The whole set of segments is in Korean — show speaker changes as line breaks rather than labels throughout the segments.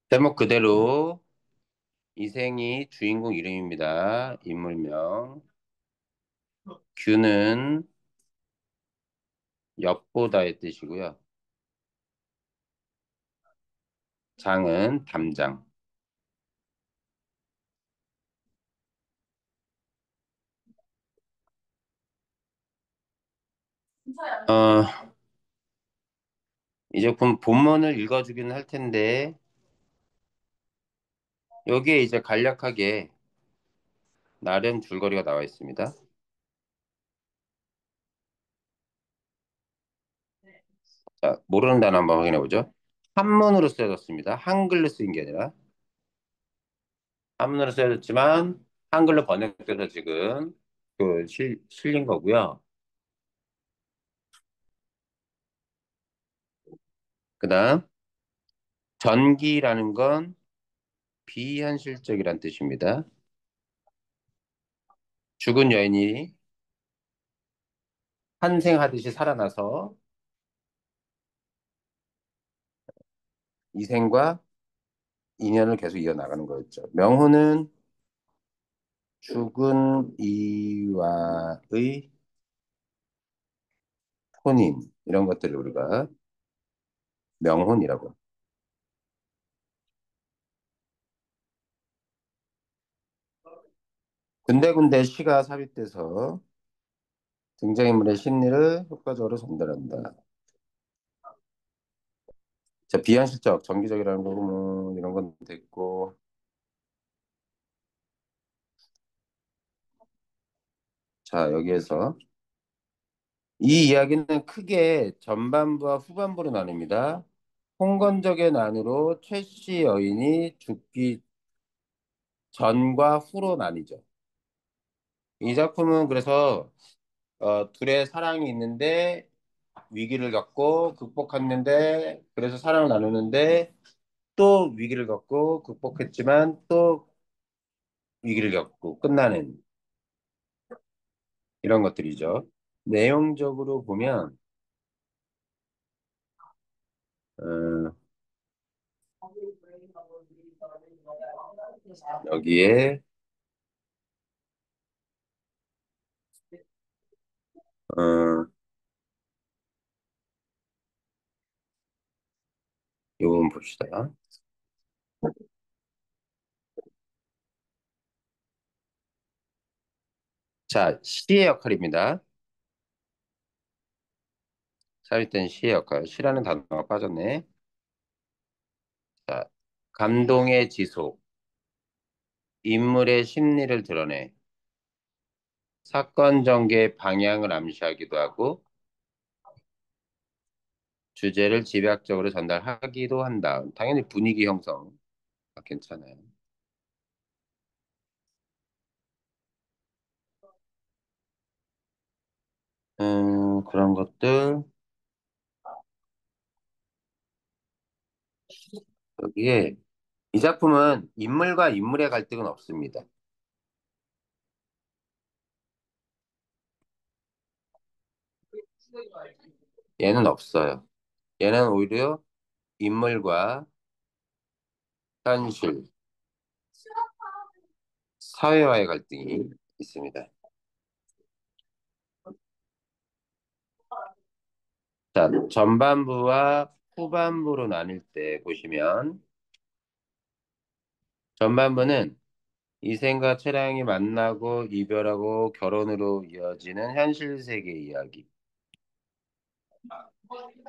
제목 그대로 이생이 주인공 이름입니다. 인물명. 규는 엿보다의 뜻이고요. 장은 담장. 어, 이제 본문을 읽어주긴 할 텐데, 여기에 이제 간략하게 나름 줄거리가 나와 있습니다. 자, 모르는 단어 한번 확인해 보죠. 한문으로 쓰여졌습니다. 한글로 쓰인 게 아니라 한문으로 쓰여졌지만 한글로 번역돼서 지금 실린 거고요. 그다음 전기라는 건 비현실적이란 뜻입니다. 죽은 여인이 환생하듯이 살아나서 이 생과 인연을 계속 이어나가는 거였죠. 명호는 죽은 이와의 혼인, 이런 것들을 우리가 명혼이라고. 군데군데 시가 삽입돼서 등장인물의 심리를 효과적으로 전달한다. 자, 비현실적, 정기적이라는 거고, 뭐, 이런 건 됐고. 자, 여기에서 이 이야기는 크게 전반부와 후반부로 나뉩니다. 홍건적의 난으로 최씨 여인이 죽기 전과 후로 나뉘죠. 이 작품은 그래서 둘의 사랑이 있는데 위기를 겪고 극복했는데 그래서 사랑을 나누는데 또 위기를 겪고 극복했지만 또 위기를 겪고 끝나는 이런 것들이죠. 내용적으로 보면 어, 여기에 어, 요 부분 봅시다. 자, 시의 역할입니다. 삽입된 시의 역할. 시라는 단어가 빠졌네. 자, 감동의 지속, 인물의 심리를 드러내, 사건 전개의 방향을 암시하기도 하고, 주제를 집약적으로 전달하기도 한다. 당연히 분위기 형성. 아, 괜찮아요. 그런 것들. 여기에 이 작품은 인물과 인물의 갈등은 없습니다. 얘는 없어요. 얘는 오히려 인물과 현실, 사회와의 갈등이 있습니다. 자, 전반부와 후반부로 나뉠 때 보시면 전반부는 이생과 채랑이 만나고 이별하고 결혼으로 이어지는 현실 세계 이야기.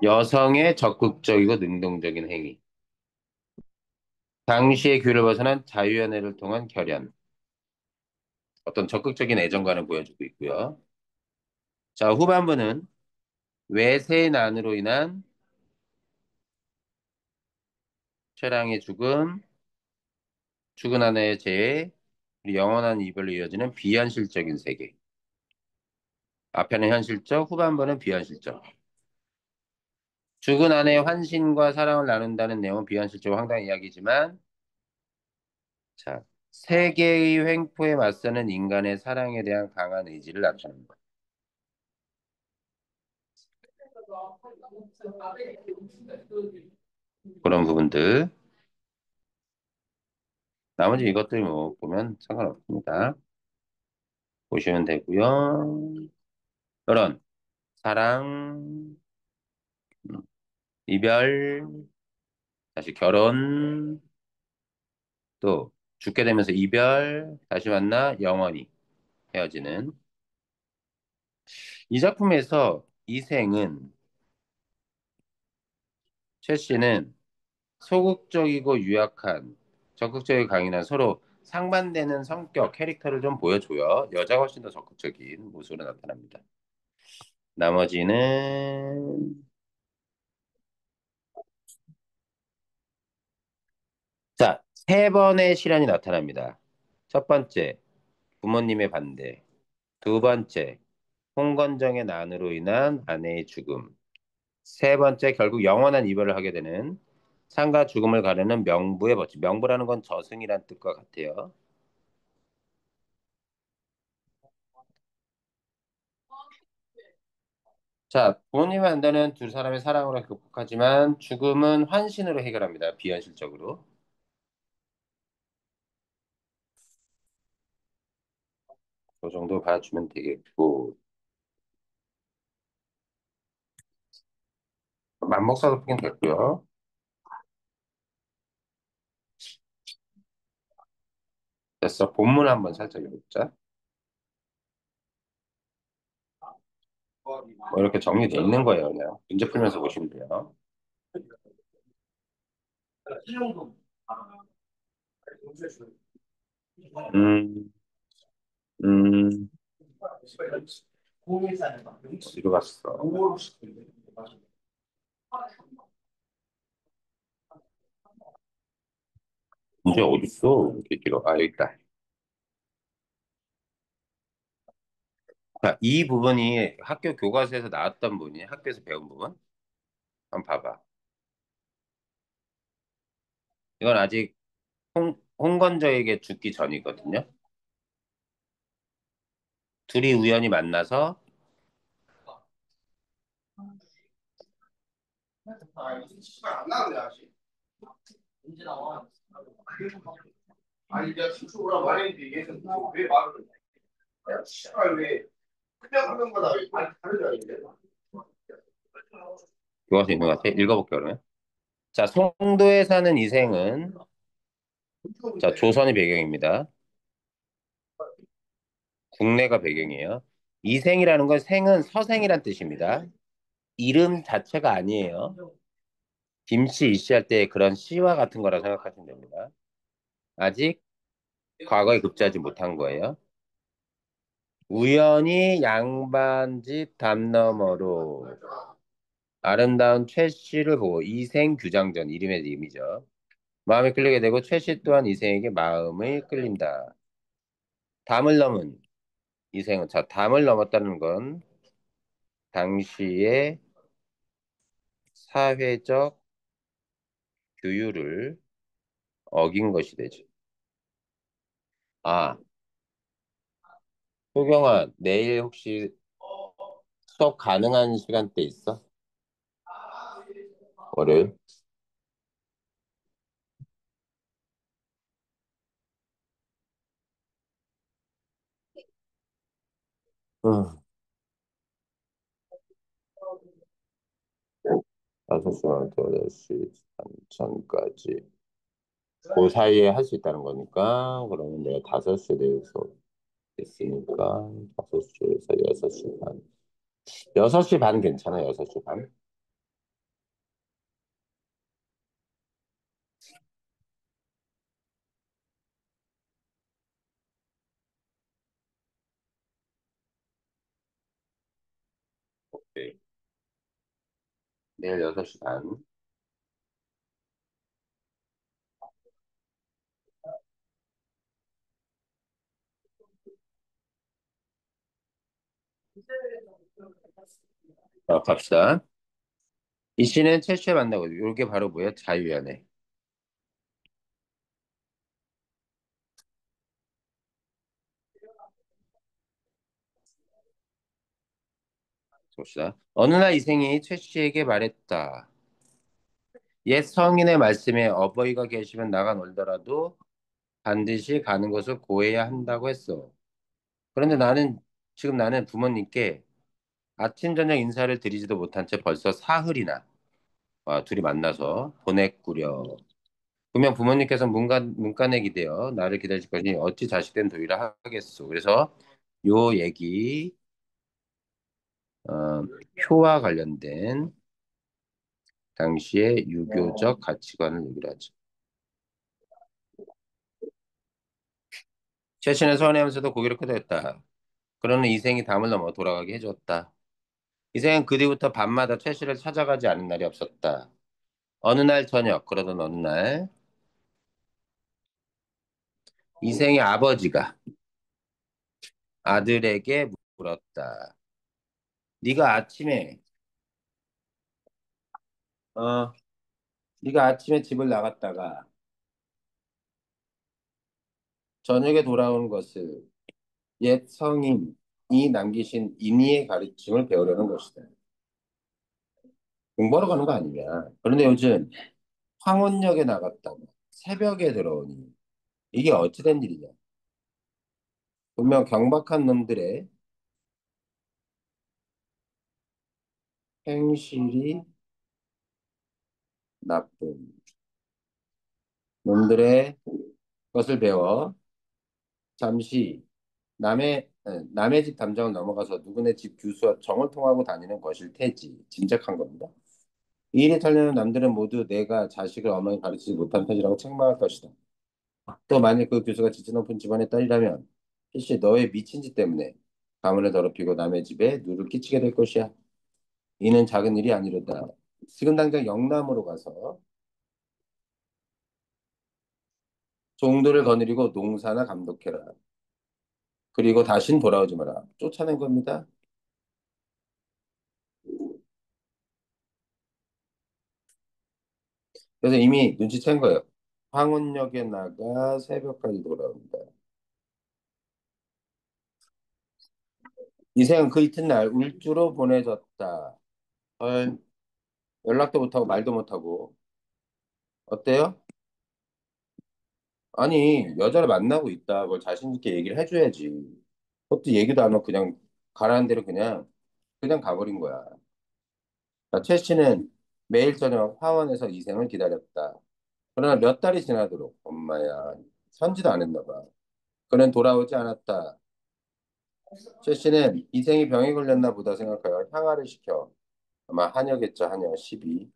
여성의 적극적이고 능동적인 행위. 당시의 규를 벗어난 자유연애를 통한 결연. 어떤 적극적인 애정관을 보여주고 있고요. 자, 후반부는 외세난으로 인한 채랑의 죽음, 죽은 아내의 재해, 그리고 영원한 이별로 이어지는 비현실적인 세계. 앞에는 현실적, 후반부는 비현실적. 죽은 아내의 환신과 사랑을 나눈다는 내용은 비현실적 황당한 이야기지만, 자, 세계의 횡포에 맞서는 인간의 사랑에 대한 강한 의지를 나타냅니다. 그런 부분들. 나머지 이것들 뭐 보면 상관없습니다. 보시면 되고요. 이런 사랑, 이별, 다시 결혼, 또 죽게 되면서 이별, 다시 만나 영원히 헤어지는 이 작품에서 이생은 최 씨는 소극적이고 유약한 적극적이고 강인한 서로 상반되는 성격 캐릭터를 좀 보여줘요. 여자가 훨씬 더 적극적인 모습으로 나타납니다. 나머지는 자, 세 번의 시련이 나타납니다. 첫 번째, 부모님의 반대. 두 번째, 홍건정의 난으로 인한 아내의 죽음. 세 번째, 결국 영원한 이별을 하게 되는 삶과 죽음을 가르는 명부의 법칙. 명부라는 건 저승이란 뜻과 같아요. 자, 부모님의 반대는 두 사람의 사랑으로 극복하지만 죽음은 환신으로 해결합니다. 비현실적으로. 그 정도 봐주면 되겠고. 맘먹사도 보긴 됐고요. 됐어. 본문 한번 살짝 읽어보자. 뭐 이렇게 정리되어 있는 거예요. 그냥 문제 풀면서 보시면 돼요. 음, 음, 뒤로 갔어. 문제 어딨어? 이렇게 길어. 아, 여기 있다. 자, 이 부분이 학교 교과서에서 나왔던 부분이 학교에서 배운 부분? 한번 봐봐. 이건 아직 홍건조에게 죽기 전이거든요. 둘이 우연히 만나서 아니 내가 친구 오라고 말했는데 얘는 왜 말을 해? 야, 씨발 왜 그냥 한 명마다 왜 다르냐 이게. 교과서 있는 것 같아. 읽어볼게 그러면. 자, 송도에 사는 이생은 자, 조선이 배경입니다. 국내가 배경이에요. 이생이라는 건 생은 서생이란 뜻입니다. 이름 자체가 아니에요. 김씨, 이씨 할 때 그런 씨와 같은 거라 생각하시면 됩니다. 아직 과거에 급제하지 못한 거예요. 우연히 양반집 담 너머로 아름다운 최 씨를 보고 이생 규장전 이름의 이름이죠. 마음에 끌리게 되고 최 씨 또한 이생에게 마음을 끌린다. 담을 넘은 이생은 자 담을 넘었다는 건 당시의 사회적 규율을 어긴 것이 되죠. 아, 효경아, 내일 혹시 수업 가능한 시간대 있어? 월요일? 응. 5시부터 8시 전까지. 그 사이에 할 수 있다는 거니까, 그러면 내가 5시에 대해서 됐으니까, 5시에서 6시 반. 6시 반 괜찮아, 6시 반? 오케이. 내일 6시 반. 갑시다. 이 씨는 최초에 만나고, 이게 바로 뭐야? 자유연애. 봅시다. 어느 날 이생이 최 씨에게 말했다. 옛 성인의 말씀에 어버이가 계시면 나가 놀더라도 반드시 가는 것을 고해야 한다고 했어. 그런데 지금 나는 부모님께 아침, 저녁 인사를 드리지도 못한 채 벌써 사흘이나 둘이 만나서 보냈구려. 분명 부모님께서 문간에 기대어 나를 기다리실 거니 어찌 자식된 도리라 하겠소. 그래서 요 얘기, 어, 표와 관련된 당시의 유교적 가치관을 얘기를 하죠. 최신의 서운해하면서도 고개를 끄덕였다. 그러는 이생이 담을 넘어 돌아가게 해주었다. 이생은 그 뒤부터 밤마다 최씨를 찾아가지 않은 날이 없었다. 어느 날 저녁, 그러던 어느 날 이생의 아버지가 아들에게 물었다. 네가 아침에 어, 네가 아침에 집을 나갔다가 저녁에 돌아오는 것을 옛 성인이 남기신 인의의 가르침을 배우려는 것이다. 공부하러 가는 거 아니냐. 그런데 요즘 황혼역에 나갔다가 새벽에 들어오니 이게 어찌 된 일이냐. 분명 경박한 놈들의 행실이 나쁜 놈들의 것을 배워 잠시 남의 집 담장을 넘어가서 누구네 집 교수와 정을 통하고 다니는 것일 테지. 짐작한 겁니다. 이 일이 털리면 남들은 모두 내가 자식을 어머니 가르치지 못한 편이라고 책망할 것이다. 또 만일 그 교수가 지체 높은 집안의 딸이라면 필시 너의 미친 짓 때문에 가문을 더럽히고 남의 집에 누를 끼치게 될 것이야. 이는 작은 일이 아니로다. 지금 당장 영남으로 가서 종들을 거느리고 농사나 감독해라. 그리고 다신 돌아오지 마라. 쫓아낸 겁니다. 그래서 이미 눈치챈 거예요. 황혼역에 나가 새벽까지 돌아온다. 이생은 그 이튿날 울주로 보내졌다. 헐, 연락도 못하고 말도 못하고. 어때요? 아니, 여자를 만나고 있다. 뭘 자신 있게 얘기를 해줘야지. 그것도 얘기도 안 하고 그냥 가라는 대로 그냥 가버린 거야. 자, 최 씨는 매일 저녁 화원에서 이생을 기다렸다. 그러나 몇 달이 지나도록 엄마야 선지도 안 했나 봐. 그는 돌아오지 않았다. 최 씨는 이생이 병에 걸렸나 보다 생각하여 향화를 시켜 아마 한여겠죠. 한여 12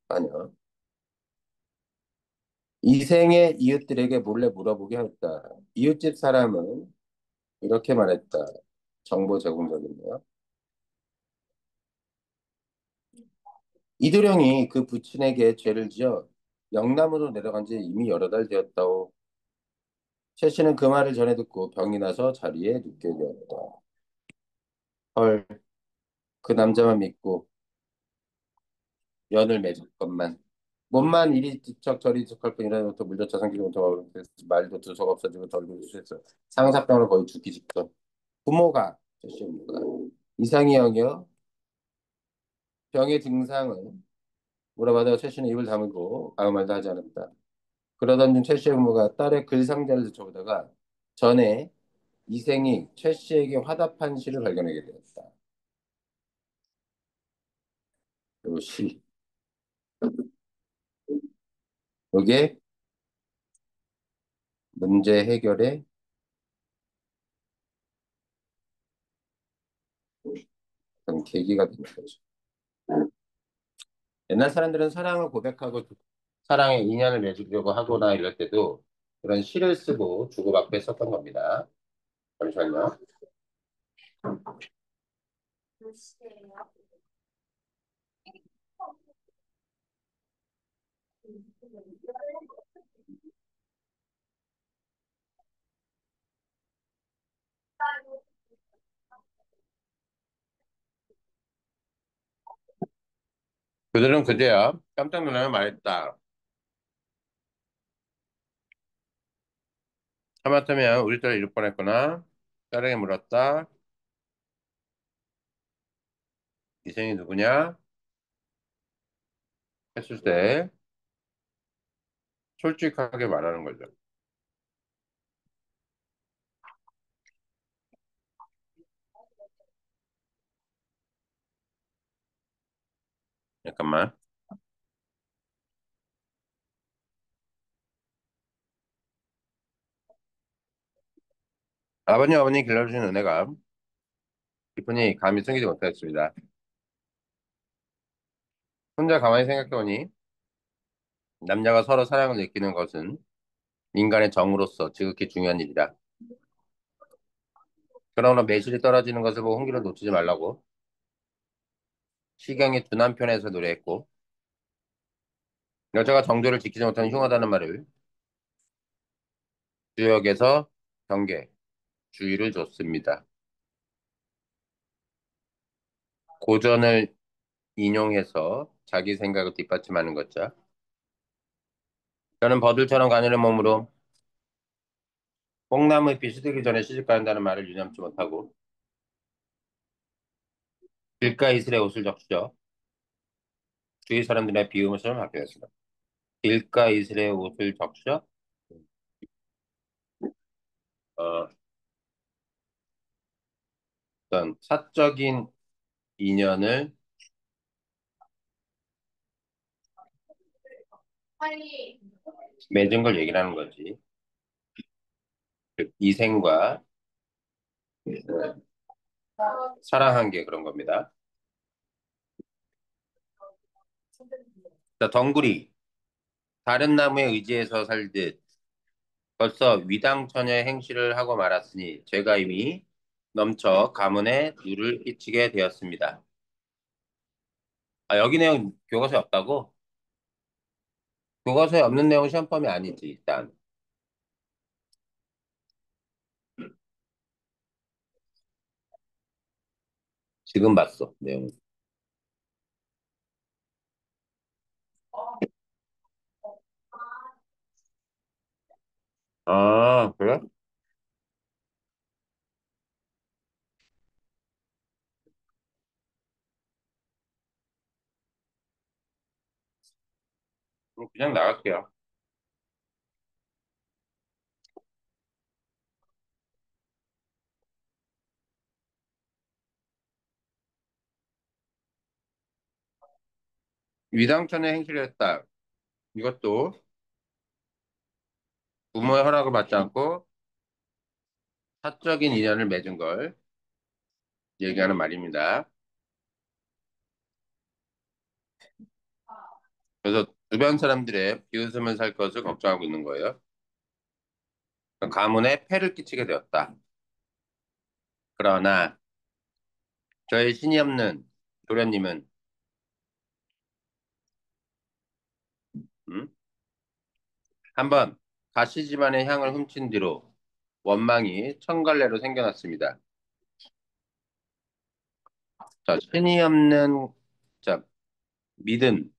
한여 이생의 이웃들에게 몰래 물어보게 했다. 이웃집 사람은 이렇게 말했다. 정보 제공자인데요. 이도령이 그 부친에게 죄를 지어 영남으로 내려간 지 이미 여러 달 되었다오. 최 씨는 그 말을 전해 듣고 병이 나서 자리에 눕게 되었다. 헐, 그 남자만 믿고 연을 맺었건만. 몸만 이리 뒤척 저리 뒤척할 뿐이라부터 물조차 삼키지부터 말도 두서가 없어지고 덜고 수했어. 상사병을 거의 죽기 직전. 부모가 최 씨의 부모가 이상이 여겨 병의 증상을 물어봐도 최 씨는 입을 다물고 아무 말도 하지 않았다. 그러던 중 최 씨의 부모가 딸의 글 상자를 들춰보다가 전에 이생이 최 씨에게 화답한 시를 발견하게 되었다. 요 시. 이게 문제 해결의 어떤 계기가 되는 거죠. 옛날 사람들은 사랑을 고백하고 사랑의 인연을 맺으려고 하거나 이럴 때도 그런 시를 쓰고 주고받고 했었던 겁니다. 잠시만요. 그들은 그제야 깜짝 놀라며 말했다. 하마터면 우리 딸을 잃을 뻔했구나. 딸에게 물었다. 이생이 누구냐? 했을 때 솔직하게 말하는 거죠. 잠깐만. 아버님, 어머니 길러주신 은혜가 깊으니 감히 숨기지 못하겠습니다. 혼자 가만히 생각해보니 남녀가 서로 사랑을 느끼는 것은 인간의 정으로서 지극히 중요한 일이다. 그러나 매실이 떨어지는 것을 보고 홍기를 놓치지 말라고 시경이 두 남편에서 노래했고 여자가 정조를 지키지 못하는 흉하다는 말을 주역에서 경계, 주의를 줬습니다. 고전을 인용해서 자기 생각을 뒷받침하는 것자. 저는 버들처럼 가늘은 몸으로 뽕나무 잎이 시들기 전에 시집가야 한다는 말을 유념치 못하고 길가 이슬에 옷을 적시죠. 주위 사람들의 비음을 바뀌었습니다. 길가 이슬에 옷을 적셔 어, 어떤 사적인 인연을 맺은 걸 얘기를 하는 거지. 즉, 이생과 사랑한 게 그런 겁니다. 자, 덩굴이 다른 나무에 의지해서 살듯 벌써 위당처녀의 행실을 하고 말았으니 죄가 이미 넘쳐 가문에 누를 끼치게 되었습니다. 아, 여기 내용 교과서에 없다고? 교과서에 없는 내용은 시험범위 아니지, 일단. 지금 봤어, 내용. 아, 그래? 그럼 그냥 나갈게요. 위당천의 행실을 했다. 이것도 부모의 허락을 받지 않고 사적인 인연을 맺은 걸 얘기하는 말입니다. 그래서 주변 사람들의 비웃음을 살 것을 걱정하고 있는 거예요. 그러니까 가문에 폐를 끼치게 되었다. 그러나 저의 신이 없는 도련님은 음? 한번 가시 집안의 향을 훔친 뒤로 원망이 천갈래로 생겨났습니다. 자, 신이 없는 자 믿음,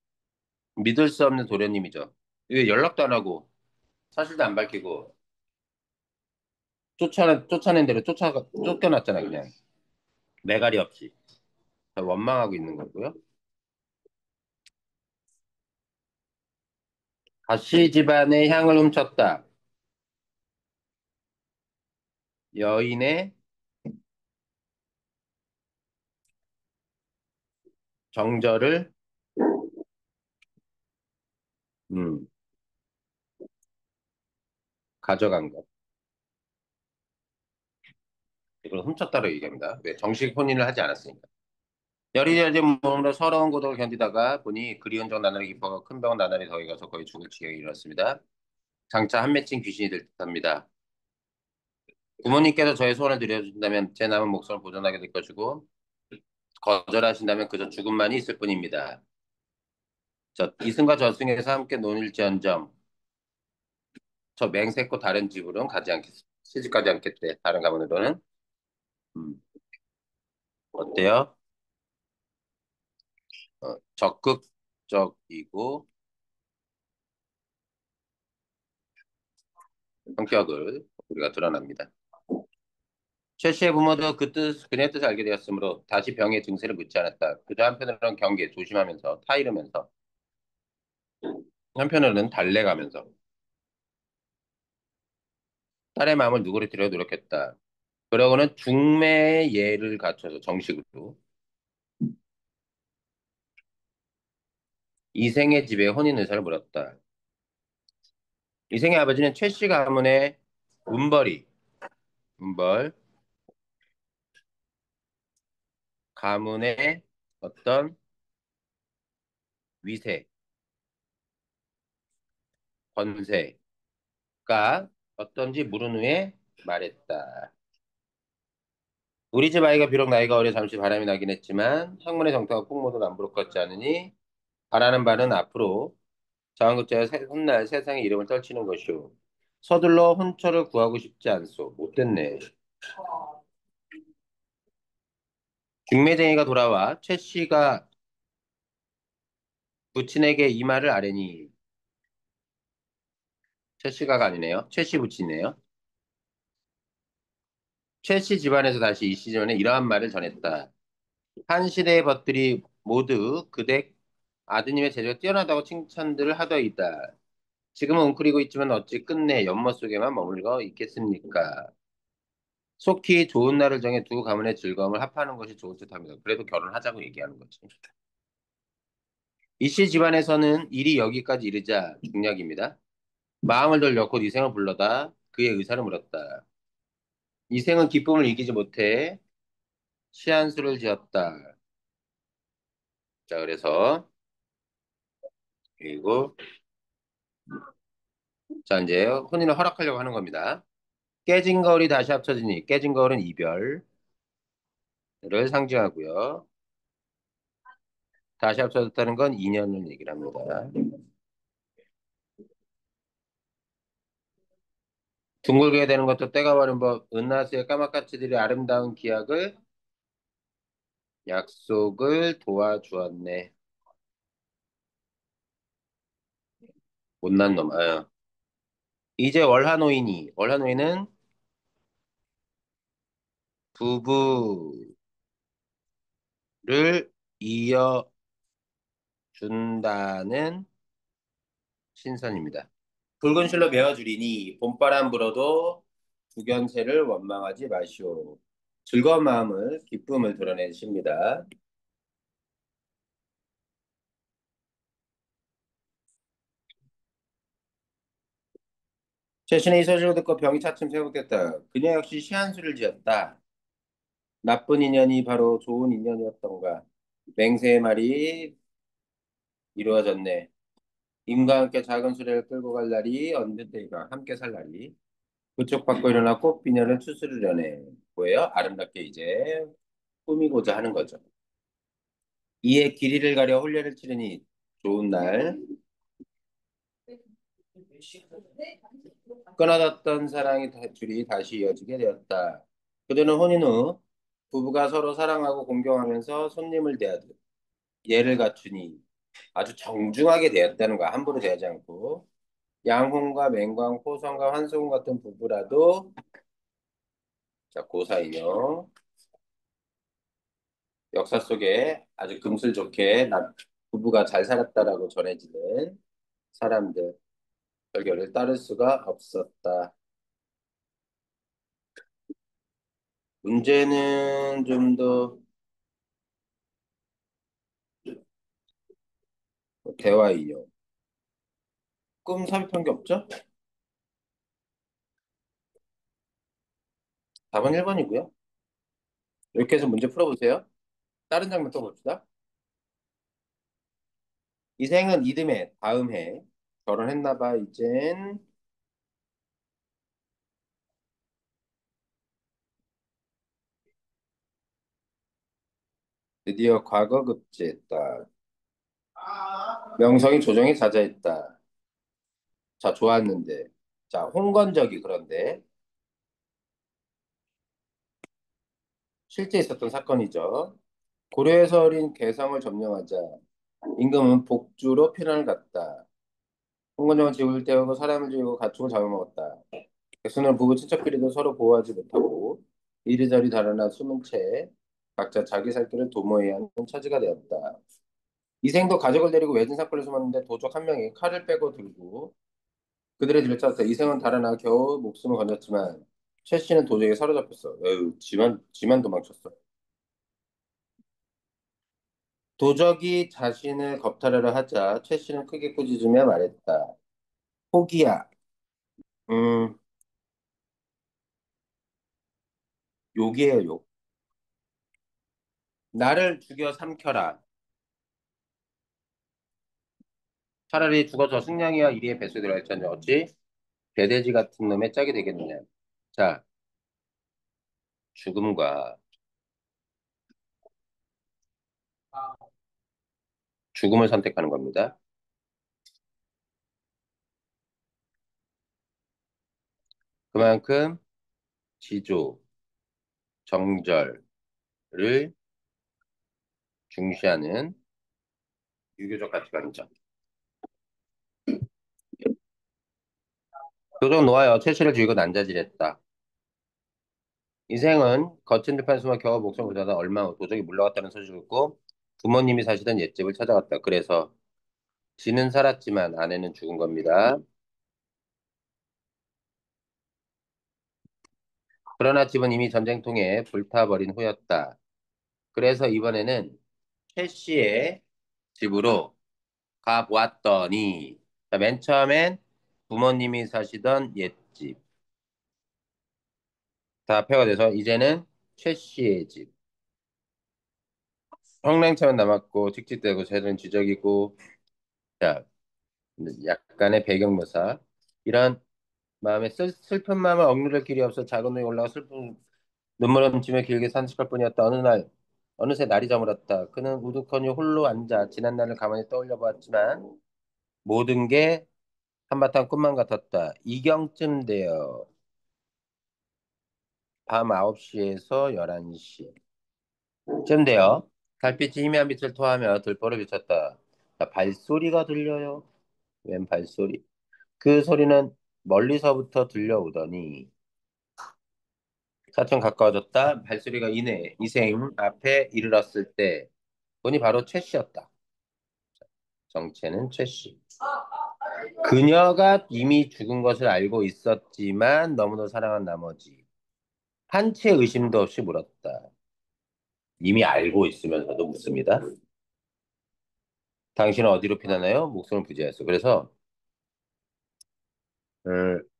믿을 수 없는 도련님이죠. 이게 연락도 안 하고 사실도 안 밝히고 쫓아낸 대로 쫓겨났잖아 그냥 매갈이 없이 원망하고 있는 거고요. 가시 집안의 향을 훔쳤다. 여인의 정절을 음, 가져간 것. 이걸 훔쳤다고 얘기합니다. 왜? 정식 혼인을 하지 않았으니까. 여리여리 몸으로 서러운 고독을 견디다가 보니 그리운 정 나날이 깊어가 큰 병은 나날이 더해 가서 거의 죽을 지경에 이르렀습니다. 장차 한 맺힌 귀신이 될 듯합니다. 부모님께서 저의 소원을 들려준다면 제 남은 목숨을 보존하게 될 것이고 거절하신다면 그저 죽음만이 있을 뿐입니다. 이승과 저승에서 함께 논일지언정 저 맹세코 다른 집으로는 가지 않겠 시집가지 않겠대. 다른 가문으로는 음, 어때요? 적극적이고 성격을 우리가 드러납니다. 최 씨의 부모도 그녀의 뜻을 알게 되었으므로 다시 병의 증세를 묻지 않았다. 그저 한편으로는 경계, 조심하면서 타이르면서 한편으로는 달래가면서 딸의 마음을 누그러뜨려 노력했다. 그러고는 중매의 예를 갖춰서 정식으로 이생의 집에 혼인 의사를 물었다. 이생의 아버지는 최 씨 가문의 운벌이, 운벌, 가문의 어떤 위세, 권세가 어떤지 물은 후에 말했다. 우리 집 아이가 비록 나이가 어려 잠시 바람이 나긴 했지만 학문의 정통과 풍모도 남부럽 같지 않으니 바라는 바는 앞으로 자원급제가 훗날 세상의 이름을 떨치는 것이오. 서둘러 혼처를 구하고 싶지 않소. 못됐네. 중매쟁이가 돌아와 최 씨가 부친에게 이 말을 아뢰니 최 씨가가 아니네요. 최 씨 부친이네요. 최 씨 집안에서 다시 이 시즌에 이러한 말을 전했다. 한 시대의 벗들이 모두 그대 아드님의 재주가 뛰어나다고 칭찬들을 하더이다. 지금은 웅크리고 있지만 어찌 끝내 연못 속에만 머물러 있겠습니까? 속히 좋은 날을 정해 두 가문의 즐거움을 합하는 것이 좋을 듯합니다. 그래도 결혼하자고 얘기하는 거지. 이 씨 집안에서는 일이 여기까지 이르자 중략입니다. 마음을 돌렸고 이생을 불러다 그의 의사를 물었다. 이생은 기쁨을 이기지 못해 시한수를 지었다. 자, 그래서 그리고 자 이제 혼인을 허락하려고 하는 겁니다. 깨진 거울이 다시 합쳐지니 깨진 거울은 이별을 상징하고요. 다시 합쳐졌다는 건 인연을 얘기를 합니다. 둥글게 되는 것도 때가 바른 법, 은하수의 까맣같이들이 아름다운 기약을 약속을 도와주었네. 못난 놈. 아유. 이제 월하노인은 부부를 이어준다는 신선입니다. 붉은 실로 메어주리니 봄바람 불어도 두견새를 원망하지 마시오. 즐거운 마음을 기쁨을 드러내십니다. 최신의 이 소식을 듣고 병이 차츰 회복됐다. 그녀 역시 시한수를 지었다. 나쁜 인연이 바로 좋은 인연이었던가. 맹세의 말이 이루어졌네. 임과 함께 작은 수레를 끌고 갈 날이 언제 때인가 함께 살 날이. 그쪽 받고 일어나 꽃비녀를 추스르려네. 뭐예요? 아름답게 이제 꾸미고자 하는 거죠. 이에 길이를 가려 혼례를 치르니 좋은 날 끊어졌던 사랑의 줄이 다시 이어지게 되었다. 그들은 혼인 후 부부가 서로 사랑하고 공경하면서 손님을 대하듯 예를 갖추니 아주 정중하게 되었다는 거야. 함부로 대하지 않고. 양홍과 맹광, 호성과 환승 같은 부부라도 자, 고사인형 역사 속에 아주 금슬 좋게 부부가 잘 살았다라고 전해지는 사람들 결결을 따를 수가 없었다. 문제는 좀 더 대화 인용. 꿈 삽입한 게 없죠? 답은 1번이고요. 이렇게 해서 문제 풀어보세요. 다른 장면 또 봅시다. 이생은 이듬해 다음 해 결혼했나 봐. 이젠 드디어 과거급제했다. 명성이 조정이 자자했다. 자, 좋았는데. 자, 홍건적이 그런데 실제 있었던 사건이죠. 고려에서 어린 개성을 점령하자 임금은 복주로 피난을 갔다. 홍건적은 집을 태우고 사람을 죽이고 가축을 잡아먹었다. 백성은 부부 친척끼리도 서로 보호하지 못하고 이리저리 달아나 숨은 채 각자 자기 살 길을 도모해야 하는 처지가 되었다. 이생도 가족을 데리고 외진 산골에 숨었는데 도적 한 명이 칼을 빼고 들고 그들의 뒤를 쫓았다. 이생은 달아나 겨우 목숨을 건졌지만 최 씨는 도적에 사로잡혔어. 에휴, 지만 도망쳤어. 도적이 자신을 겁탈하려 하자 최 씨는 크게 꾸짖으며 말했다. 포기야. 음, 욕이에요, 욕. 나를 죽여 삼켜라. 차라리 죽어서 승냥이와 이리의 뱃속에 들어갈지언정 어찌 배돼지 같은 놈의 짝이 되겠느냐. 자, 죽음과 죽음을 선택하는 겁니다. 그만큼 지조, 정절을 중시하는 유교적 가치관이죠. 도적 놓아여 최씨를 죽이고 난자질했다. 이생은 거친 들판 숨어 겨우 목숨을 부자다 얼마 후 도적이 물러갔다는 소식을 듣고 부모님이 사시던 옛집을 찾아갔다. 그래서 지는 살았지만 아내는 죽은 겁니다. 그러나 집은 이미 전쟁통에 불타버린 후였다. 그래서 이번에는 최 씨의 집으로 가보았더니 자, 맨 처음엔 부모님이 사시던 옛집 다 폐허돼서 이제는 최 씨의 집. 평냉차만 남았고 칙칙대고 새는 지적이고 자, 약간의 배경 묘사 이런 마음에 슬픈 마음을 억누를 길이 없어 작은 눈이 올라가 슬픈 눈물을 훔치며 길게 산책할 뿐이었다. 어느 날 어느새 날이 저물었다. 그는 우두커니 홀로 앉아 지난 날을 가만히 떠올려 보았지만 모든 게 한바탕 꿈만 같았다. 이경쯤 되어 밤 9시에서 11시쯤 돼요. 달빛이 희미한 빛을 토하며 들보를 비쳤다. 자, 발소리가 들려요. 웬 발소리? 그 소리는 멀리서부터 들려오더니 차츰 가까워졌다. 발소리가 이내 이생 앞에 이르렀을 때 본이 바로 최 씨였다. 정체는 최 씨. 그녀가 이미 죽은 것을 알고 있었지만 너무도 사랑한 나머지 한 채 의심도 없이 물었다. 이미 알고 있으면서도 묻습니다. 당신은 어디로 피나나요? 목숨을 부지하였어. 그래서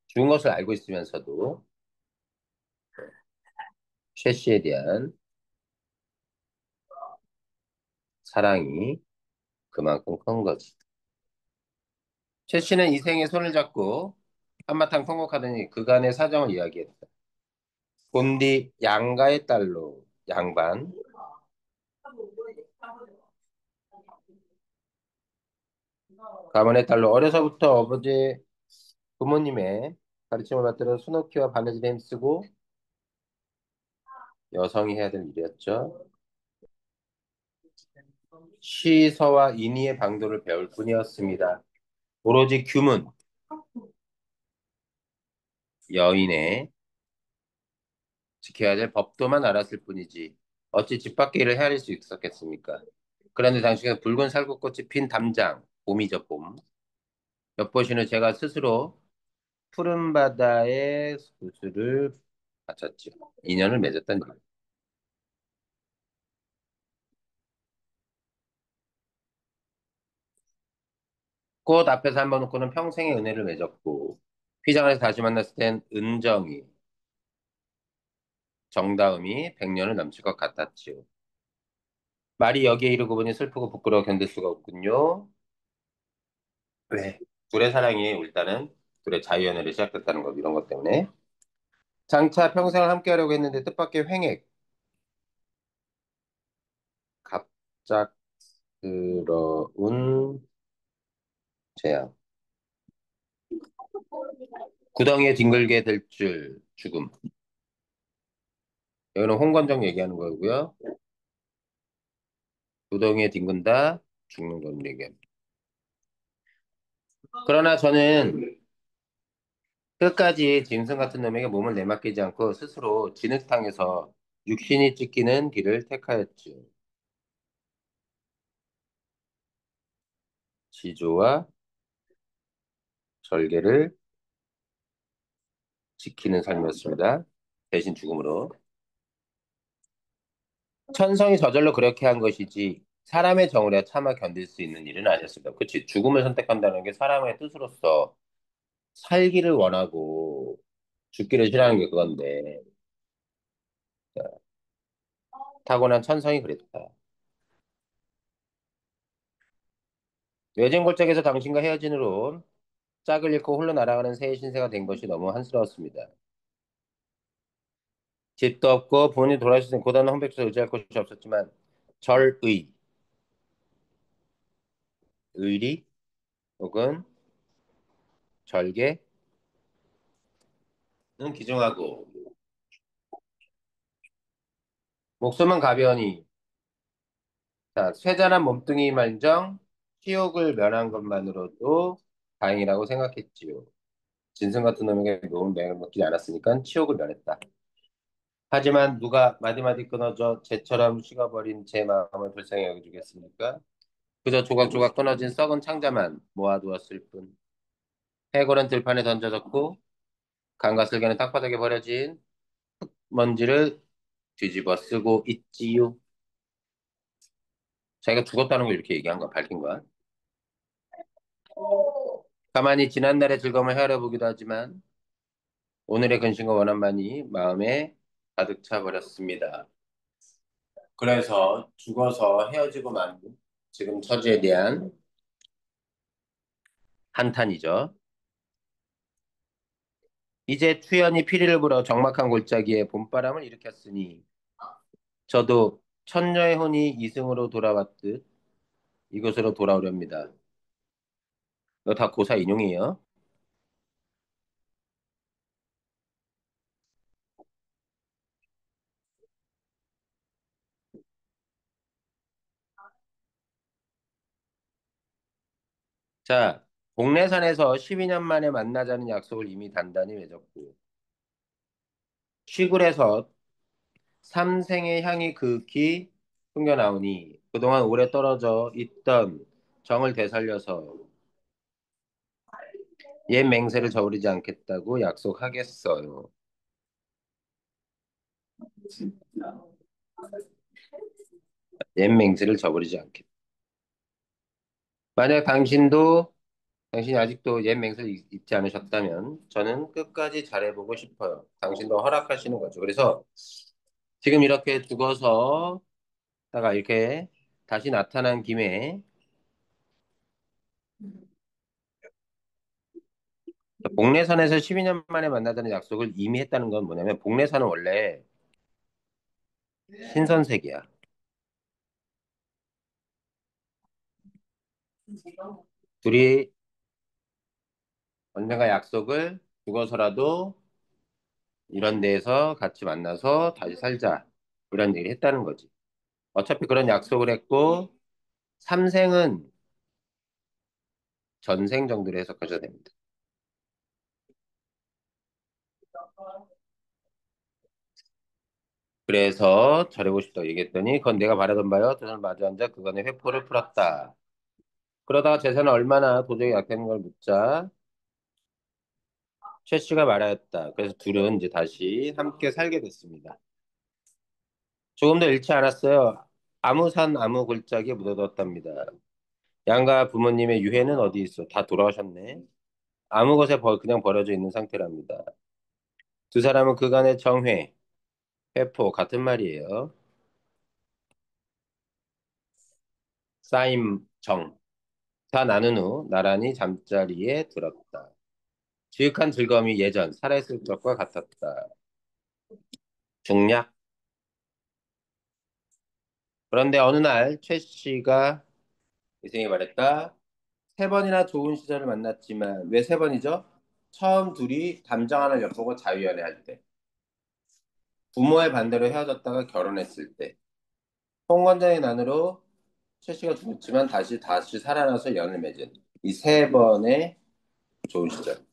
죽은 것을 알고 있으면서도 최 씨에 대한 사랑이 그만큼 큰 거지. 최 씨는 이생의 손을 잡고 한바탕 통곡하더니 그간의 사정을 이야기했다. 곤디 양가의 딸로 양반, 가문의 딸로 어려서부터 아버지 부모님의 가르침을 받들어 수놓기와 바느질에 힘쓰고 여성이 해야 될 일이었죠. 시서와 인의의 방도를 배울 뿐이었습니다. 오로지 규문, 여인의 지켜야 될 법도만 알았을 뿐이지 어찌 집 밖의 일을 헤아릴 수 있었겠습니까? 그런데 당시에 붉은 살구꽃이 핀 담장, 봄이죠, 봄. 엿보시는 제가 스스로 푸른 바다의 수술을 바쳤죠. 인연을 맺었던 일. 꽃 앞에서 한번 놓고는 평생의 은혜를 맺었고 휘장에서 다시 만났을 땐 은정이, 정다움이 100년을 넘칠 것 같았지요. 말이 여기에 이르고 보니 슬프고 부끄러워 견딜 수가 없군요. 왜? 둘의 사랑이 일단은 둘의 자유연애를 시작했다는 것 이런 것 때문에 장차 평생을 함께하려고 했는데 뜻밖의 횡액, 갑작스러운 재앙, 구덩이에 뒹굴게 될 줄 죽음. 여기는 홍건정 얘기하는 거고요. 구덩이에 뒹군다 죽는 건 얘기합니다. 그러나 저는 끝까지 짐승 같은 놈에게 몸을 내맡기지 않고 스스로 진흙탕에서 육신이 찢기는 길을 택하였죠. 지조와 절개를 지키는 삶이었습니다. 대신 죽음으로. 천성이 저절로 그렇게 한 것이지 사람의 정으로 차마 견딜 수 있는 일은 아니었습니다. 그치? 죽음을 선택한다는 게 사람의 뜻으로서 살기를 원하고 죽기를 싫어하는 게 그건데 타고난 천성이 그랬다. 외진골짜기에서 당신과 헤어진 후로 짝을 잃고 홀로 날아가는 새의 신세가 된 것이 너무 한스러웠습니다. 집도 없고 부모님 돌아가셨을 때 고단한 험백에서 의지할 곳이 없었지만 절의, 의리 혹은 절개는 기증하고 목숨은 가벼우니 자, 쇠잔한 몸뚱이 말정 치욕을 면한 것만으로도 다행이라고 생각했지요. 진승 같은 놈에게 놓은 맹을 먹지 않았으니까 치욕을 면했다. 하지만 누가 마디마디 끊어져 재처럼 식어버린 제 마음을 불쌍히 여겨주겠습니까? 그저 조각조각 끊어진 썩은 창자만 모아두었을 뿐. 해골은 들판에 던져졌고 강과 쓸개는 땅바닥에 버려진 먼지를 뒤집어 쓰고 있지요. 자기가 죽었다는 걸 이렇게 얘기한 거야, 밝힌 거야. 가만히 지난날의 즐거움을 헤아려보기도 하지만 오늘의 근심과 원한만이 마음에 가득 차 버렸습니다. 그래서 죽어서 헤어지고 만 지금 처지에 대한 한탄이죠. 이제 투연이 피리를 불어 적막한 골짜기에 봄바람을 일으켰으니 저도 천녀의 혼이 이승으로 돌아왔듯 이곳으로 돌아오렵니다. 이거 다 고사 인용이에요. 자, 복례산에서 12년 만에 만나자는 약속을 이미 단단히 맺었고 시골에서 삼생의 향이 극히 풍겨나오니 그동안 오래 떨어져 있던 정을 되살려서 옛 맹세를 저버리지 않겠다고 약속하겠어요. 옛 맹세를 저버리지 않겠다. 만약 당신이 아직도 옛 맹세를 잊지 않으셨다면 저는 끝까지 잘해보고 싶어요. 당신도 허락하시는 거죠. 그래서 지금 이렇게 죽어서 다가 이렇게 다시 나타난 김에 복례산에서 12년 만에 만나자는 약속을 이미 했다는 건 뭐냐면 복례산은 원래 신선색이야. 둘이 언젠가 약속을 죽어서라도 이런 데에서 같이 만나서 다시 살자. 이런 얘기를 했다는 거지. 어차피 그런 약속을 했고 삼생은 전생 정도로 해석하셔야 됩니다. 그래서 잘해보고 싶다고 얘기했더니 그건 내가 바라던 바요. 두 손을 마주 앉아 그간의 회포를 풀었다. 그러다가 재산은 얼마나 도저히 약했는 걸 묻자 최 씨가 말하였다. 그래서 둘은 이제 다시 함께 살게 됐습니다. 조금 더 잃지 않았어요. 아무 산 아무 골짜기에 묻어뒀답니다. 양가 부모님의 유해는 어디 있어? 다 돌아가셨네. 아무 곳에 그냥 버려져 있는 상태랍니다. 두 사람은 그간의 정회, 회포 같은 말이에요. 쌓임, 정. 다 나눈 후 나란히 잠자리에 들었다. 지극한 즐거움이 예전 살아있을 것과 같았다. 중략. 그런데 어느 날 최 씨가 이생이 말했다. 세 번이나 좋은 시절을 만났지만 왜 세 번이죠? 처음 둘이 담장 하나를 엿보고 자유연애 할 때, 부모의 반대로 헤어졌다가 결혼했을 때, 홍건장의 난으로 최 씨가 죽었지만 다시 살아나서 연을 맺은 이 세 번의 좋은 시절.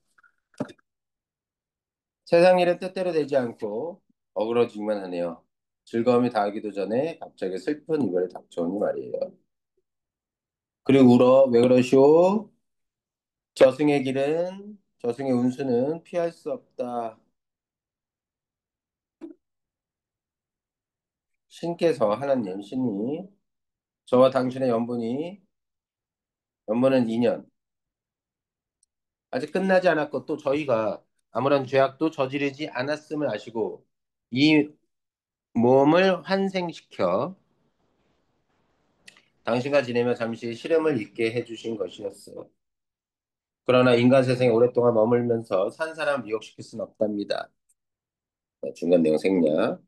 세상 일은 뜻대로 되지 않고 어그러지기만 하네요. 즐거움이 닿기도 전에 갑자기 슬픈 이별이 닥쳐오니 말이에요. 그리고 울어. 왜 그러시오? 저승의 운수는 피할 수 없다. 신께서 하나님, 신이 저와 당신의 연분은 2년. 아직 끝나지 않았고 또 저희가 아무런 죄악도 저지르지 않았음을 아시고 이 몸을 환생시켜 당신과 지내며 잠시 시름을 잊게 해주신 것이었어. 그러나 인간 세상에 오랫동안 머물면서 산 사람을 미혹시킬 수는 없답니다. 중간 내용 생략.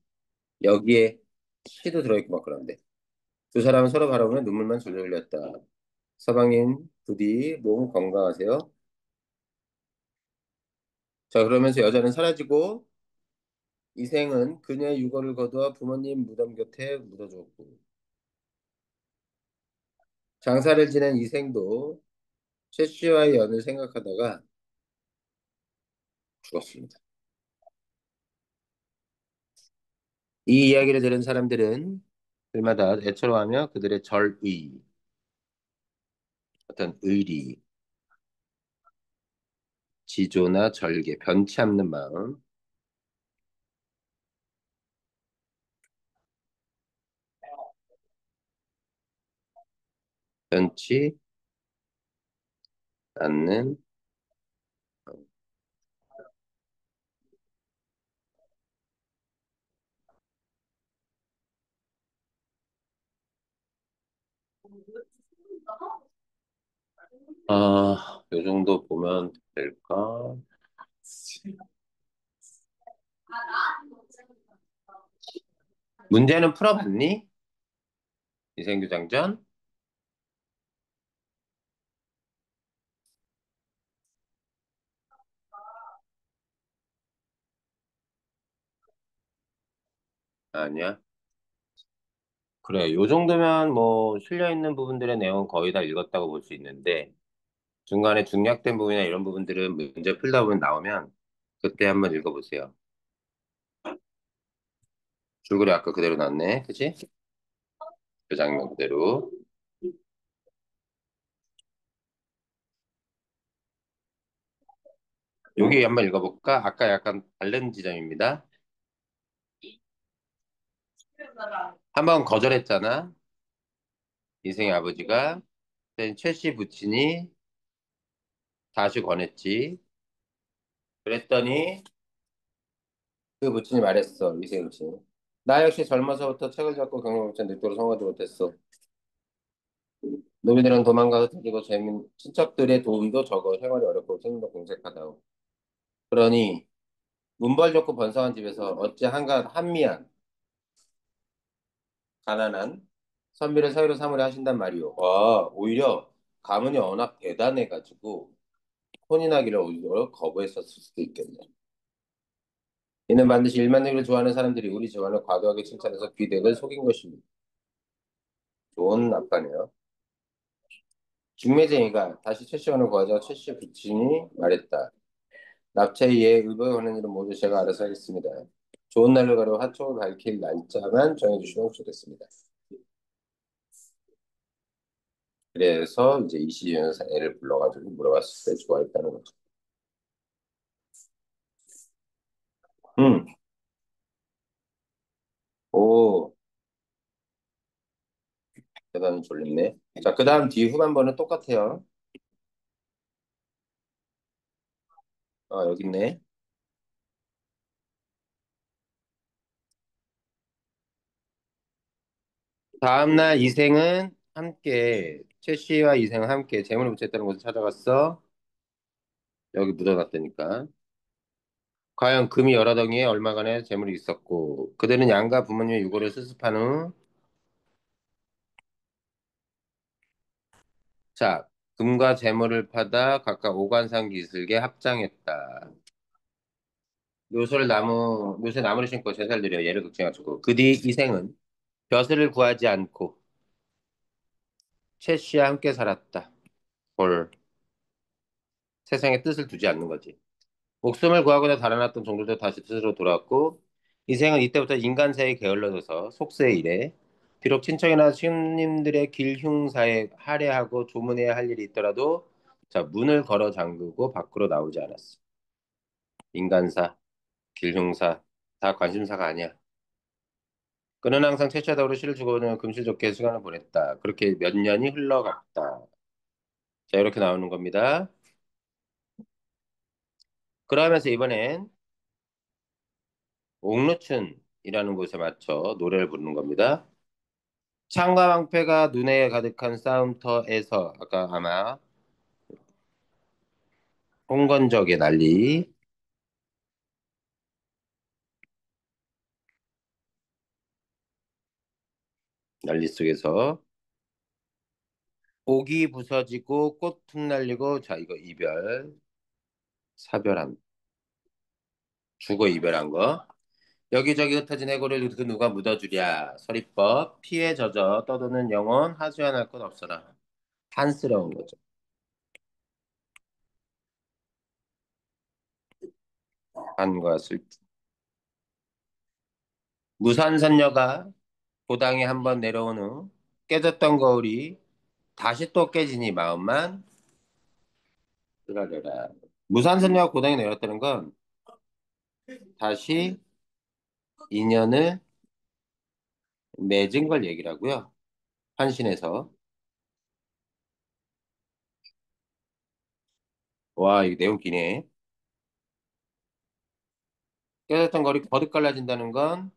여기에 시도 들어있고 막 그런데. 두 사람은 서로 바라보며 눈물만 졸졸 흘렸다. 서방님, 부디 몸 건강하세요. 자, 그러면서 여자는 사라지고 이생은 그녀의 유골을 거두어 부모님 무덤 곁에 묻어주었고 장사를 지낸 이생도 최 씨와의 연을 생각하다가 죽었습니다. 이 이야기를 들은 사람들은 들마다 애처로하며 그들의 어떤 의리, 지조나 절개, 변치 않는 마음, 변치 않는, 요 정도 보면 될까? 문제는 풀어봤니? 이생규장전? 아니야. 그래, 요 정도면 뭐 실려있는 부분들의 내용은 거의 다 읽었다고 볼 수 있는데 중간에 중략된 부분이나 이런 부분들은 문제 풀다 보면 나오면 그때 한번 읽어보세요. 줄거리 아까 그대로 났네. 그치? 그 장면 그대로. 여기 한번 읽어볼까? 아까 약간 다른 지점입니다. 한번 거절했잖아. 이생의 아버지가. 최씨 부친이 다시 권했지. 그랬더니 그 부친이 말했어. 이생 부친이. 나 역시 젊어서부터 책을 잡고 경영업체 늙도록 성공하지 못했어. 노비들은 도망가 흩어지고 친척들의 도움도 적어 생활이 어렵고 생도 공색하다고. 그러니 문벌 좋고 번성한 집에서 어찌 한갓 한미한 가난한 선비를 사위로 삼으려 하신단 말이오. 와, 오히려 가문이 워낙 대단해가지고 혼이 나기를 오히려 거부했었을 수도 있겠네. 이는 반드시 일만하기를 좋아하는 사람들이 우리 집안을 과도하게 칭찬해서 귀덕을 속인 것입니다. 좋은 아빠네요. 중매쟁이가 다시 최씨 원을 구하자 최씨 부친이 말했다. 납치에 의거하는 일은 모두 제가 알아서 하겠습니다. 좋은 날을 가려 화촉을 밝힐 날짜만 정해주시면 좋겠습니다. 그래서 이제 이시연사 애를 불러가지고 물어봤을 때 좋아했다는 거죠. 음, 오, 대단히 졸립네. 자, 그 다음 뒤 후반부는 똑같아요. 여기 있네. 다음날 이생은 함께, 최 씨와 이생은 함께 재물을 붙였다는 곳을 찾아갔어. 여기 묻어놨다니까. 과연 금이 여러 덩이에 얼마간의 재물이 있었고, 그들은 양가 부모님의 유고를 수습한 후, 자, 금과 재물을 파다 각각 오관상 기슭에 합장했다. 요새 나무를 심고 제사를 드려 예를 극증하였고, 그 뒤 이생은 벼슬을 구하지 않고 최 씨와 함께 살았다. 헐, 세상에 뜻을 두지 않는 거지. 목숨을 구하고자 달아났던 종들도 다시 스스로 돌아왔고, 이생은 이때부터 인간세에 게을러져서 속세에 일해 비록 친척이나 시님들의 길 흉사에 할애하고 조문해야 할 일이 있더라도 자, 문을 걸어 잠그고 밖으로 나오지 않았어. 인간사, 길 흉사, 다 관심사가 아니야. 그는 항상 채취하다로 시를 주고는 금실 좋게 시간을 보냈다. 그렇게 몇 년이 흘러갔다. 자, 이렇게 나오는 겁니다. 그러면서 이번엔 옥루춘이라는 곳에 맞춰 노래를 부르는 겁니다. 창과 방패가 눈에 가득한 싸움터에서 아까 아마 홍건적의 난리 속에서 옥이 부서지고 꽃 흩날리고 자 이거 이별 사별함 죽어 이별한 거 여기저기 흩어진 해골을 그 누가 묻어주랴 서리법 피에 젖어 떠도는 영혼 하소연할 것 없어라 한스러운 거죠. 한과 슬픔 무산선녀가 고당에 한번 내려온 후 깨졌던 거울이 다시 또 깨지니 마음만 쓰라려라. 무산선녀가 고당에 내렸다는 건 다시 인연을 맺은 걸 얘기라고요. 환신에서. 와, 이거 내용 기네. 깨졌던 거울이 거듭 갈라진다는 건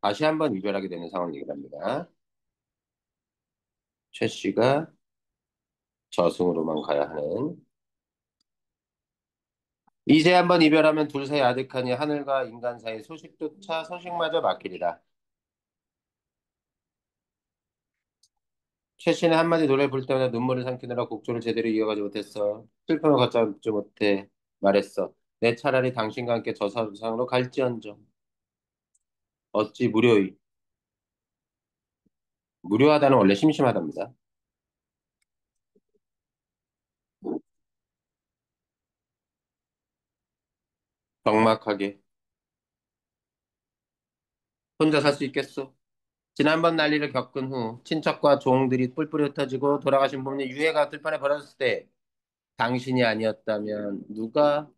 다시 한번 이별하게 되는 상황을 얘기합니다. 최 씨가 저승으로만 가야 하는. 이제 한번 이별하면 둘 사이 아득하니 하늘과 인간 사이 소식조차 소식마저 막히리라. 최 씨는 한마디 노래 부를 때마다 눈물을 삼키느라 곡조를 제대로 이어가지 못했어. 슬픔을 걷잡지 못해 말했어. 내 차라리 당신과 함께 저 세상으로 갈지언정. 어찌 무료이. 무료하다는 원래 심심하답니다. 적막하게. 혼자 살 수 있겠소? 지난번 난리를 겪은 후 친척과 종들이 뿔뿔이 흩어지고 돌아가신 부모님 유해가 들판에 버려졌을 때 당신이 아니었다면 누가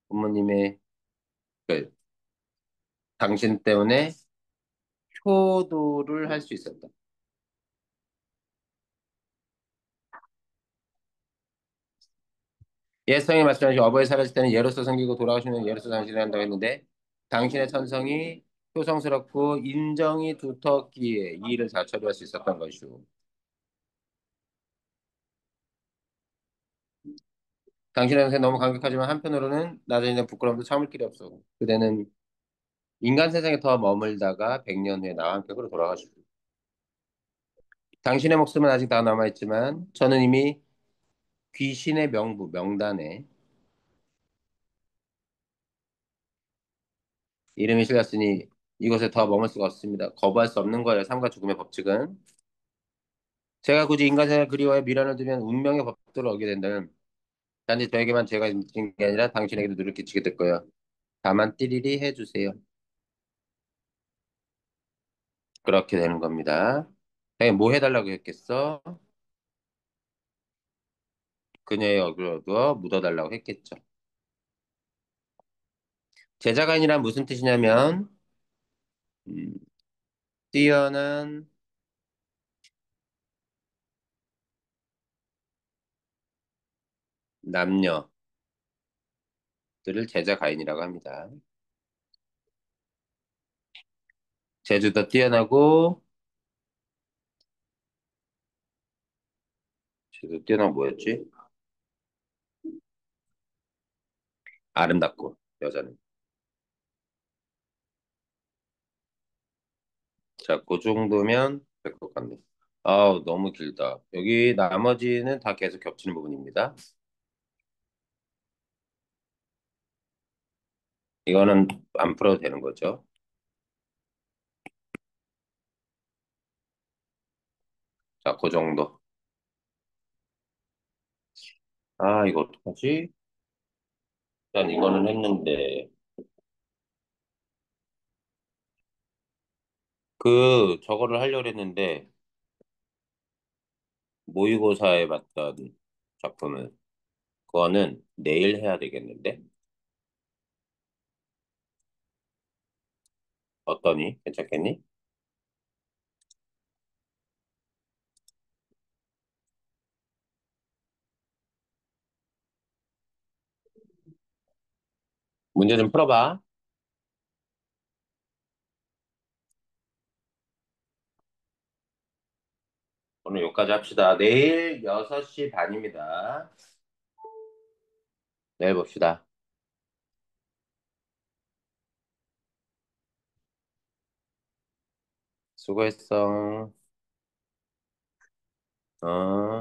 부모님의 그 당신 때문에 효도를 할 수 있었다. 예성이 말씀하신 어버이 사라질 때는 예로서 섬기고 돌아가시는 예로서 당신을 한다고 했는데 당신의 천성이 효성스럽고 인정이 두텁기에 이 일을 잘 처리할 수 있었던 것이오. 당신의 영생 너무 감격하지만 한편으로는 나중에는 부끄러움도 참을 길이 없어. 그대는 인간 세상에 더 머물다가 100년 후에 나와 함께 로 돌아가시고 당신의 목숨은 아직 다 남아있지만 저는 이미 귀신의 명부 명단에 이름이 실렸으니 이곳에 더 머물 수가 없습니다. 거부할 수 없는 거예요. 삶과 죽음의 법칙은. 제가 굳이 인간 세상을 그리워해 미련을 두면 운명의 법도를 어기게 된다면 단지 저에게만 죄가 있는 게 아니라 당신에게도 누를 끼치게 될 거예요. 다만 띠리리 해주세요. 그렇게 되는 겁니다. 당연히 뭐 해달라고 했겠어? 그녀의 얼굴을 어두어 묻어달라고 했겠죠. 제자간이란 무슨 뜻이냐면 음, 뛰어난 남녀들을 제자가인이라고 합니다. 제주도 뛰어나고 제주도 뛰어나고 뭐였지? 아름답고 여자는. 자, 그 정도면 될 것 같네. 아우, 너무 길다. 여기 나머지는 다 계속 겹치는 부분입니다. 이거는 안 풀어도 되는 거죠. 자, 그 정도. 아, 이거 어떡하지? 일단 이거는 했는데, 저거를 하려고 했는데, 모의고사에 봤던 작품은, 그거는 내일 해야 되겠는데? 어떠니? 괜찮겠니? 문제 좀 풀어봐. 오늘 여기까지 합시다. 내일 6시 반입니다. 내일 봅시다. 수고했어. 어.